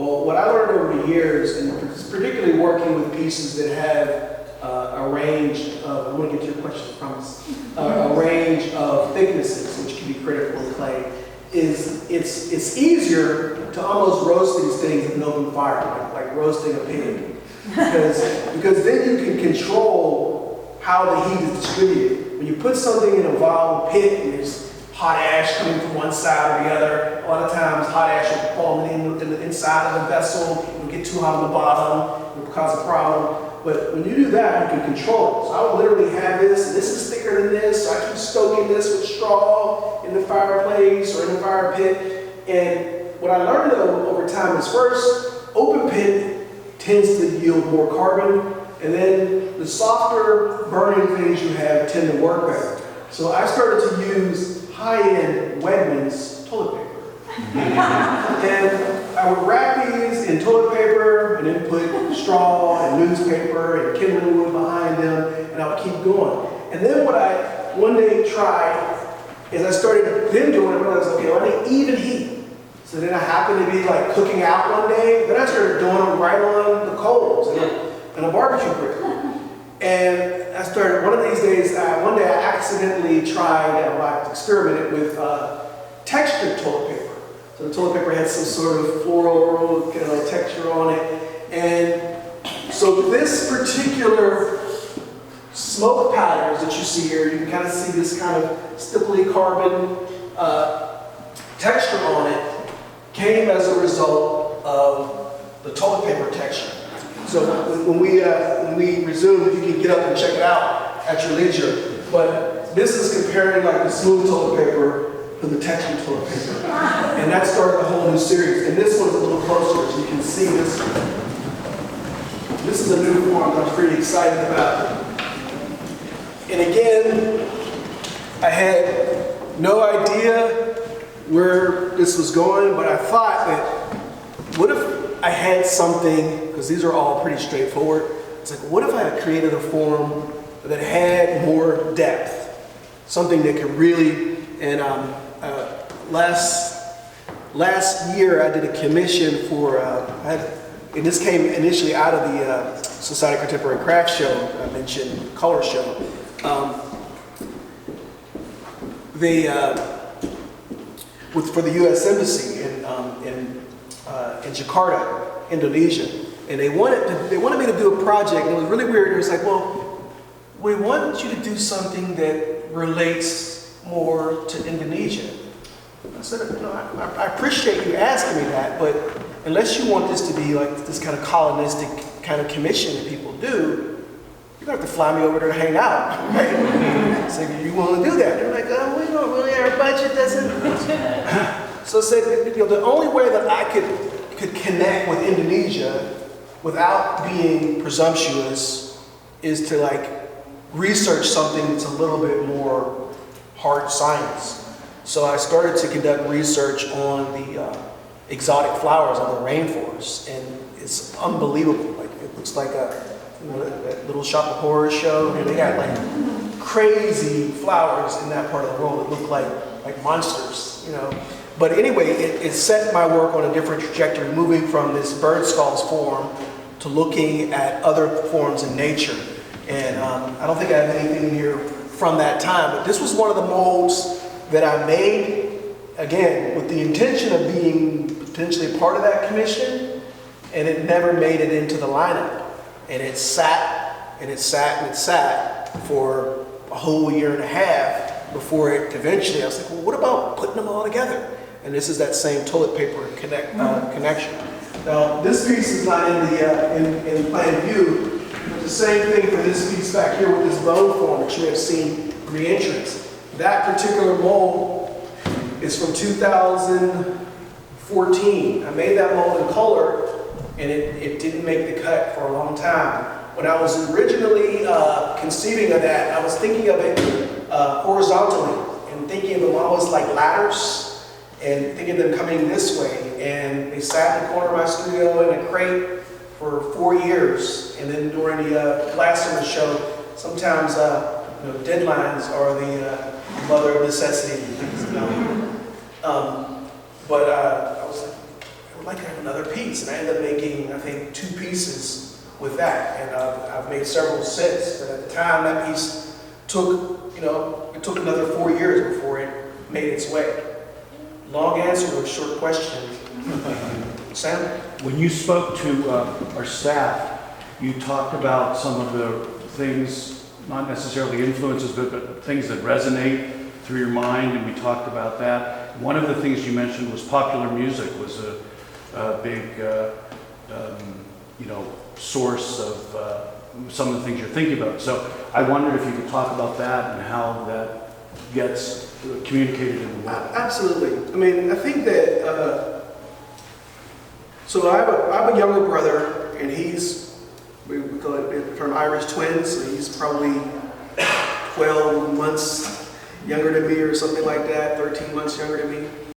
Well, what I learned over the years, and particularly working with pieces that have a range of, I want to get to your question, I promise, a range of thicknesses, which can be critical in clay, is it's easier to almost roast these things in an open fire, like roasting a pig, because then you can control how the heat is distributed. When you put something in a volatile pit and there's hot ash coming from one side or the other, a lot of times hot ash will fall in the inside of the vessel, it'll get too hot on the bottom, it'll cause a problem. But when you do that, you can control it. So I would literally have this, and this is thicker than this, so I keep stoking this with straw in the fireplace or in the fire pit. And what I learned over time is first, open pit tends to yield more carbon, and then the softer burning things you have tend to work better. So I started to use high-end Wegmans toilet paper. And I would wrap these in toilet paper and then put straw and newspaper and kindling wood behind them, and I would keep going. And then what I one day tried is I started then doing it when I was, okay, I need even heat. So then I happened to be like cooking out one day, then I started doing them right on the coals and a barbecue grill. And I started, one of these days, one day I accidentally tried, I experimented with textured toilet paper. So the toilet paper had some sort of floral texture on it. And so this particular smoke patterns that you see here, you can kind of see this kind of stipply carbon texture on it, came as a result of the toilet paper texture. So when we resume, you can get up and check it out at your leisure. But this is comparing like the smooth toilet paper to the textured toilet paper. And that started a whole new series. And this one's a little closer, so you can see this. This is a new form that I'm pretty excited about. And again, I had no idea where this was going, but I thought that, what if I had something, because these are all pretty straightforward, it's like, what if I had created a form that had more depth? Something that could really, and last year I did a commission for, and this came initially out of the Society of Contemporary Craft show, I mentioned, color show. For the U.S. Embassy in Jakarta, Indonesia, and they wanted me to do a project, and it was really weird. It was like, well, we want you to do something that relates more to Indonesia. I said, no, I appreciate you asking me that, but unless you want this to be like this kind of colonistic kind of commission that people do, you're going to have to fly me over there to hang out, right? So you want to do that? They're like, oh, we don't really, our budget doesn't. So I said, the only way that I could connect with Indonesia without being presumptuous is to like research something that's a little bit more hard science. So I started to conduct research on the exotic flowers of the rainforest, and it's unbelievable. Like it looks like that Little Shop of Horrors show, and they got like crazy flowers in that part of the world that look like monsters, But anyway, it set my work on a different trajectory, moving from this bird skulls form to looking at other forms in nature. And I don't think I have anything here from that time, but this was one of the molds that I made, again, with the intention of being potentially part of that commission, and it never made it into the lineup. And it sat, and it sat, and it sat for a whole year and a half before it eventually, I was like, well, what about putting them all together? And this is that same toilet paper connection. Now, this piece is not in plain view, but the same thing for this piece back here with this bone form that you have seen from the entrance. That particular mold is from 2014. I made that mold in color, and it didn't make the cut for a long time. When I was originally conceiving of that, I was thinking of it horizontally, and thinking of them almost like ladders, and thinking of them coming this way. And they sat in the corner of my studio in a crate for 4 years. And then during the last summer show, sometimes deadlines are the mother of necessity. But I was like, I'd like to have another piece. And I ended up making, I think, 2 pieces with that. And I've made several since. But at the time, that piece took, it took another 4 years before it made its way. Long answer to a short question. Sam? When you spoke to our staff, you talked about some of the things, not necessarily influences, but things that resonate through your mind, and we talked about that. One of the things you mentioned was popular music was a big, source of some of the things you're thinking about. So I wondered if you could talk about that and how that gets communicated in the world. Absolutely. I mean, I think that, so I have a younger brother, and we call it the term Irish twins, so he's probably 12 months younger than me or something like that, 13 months younger than me.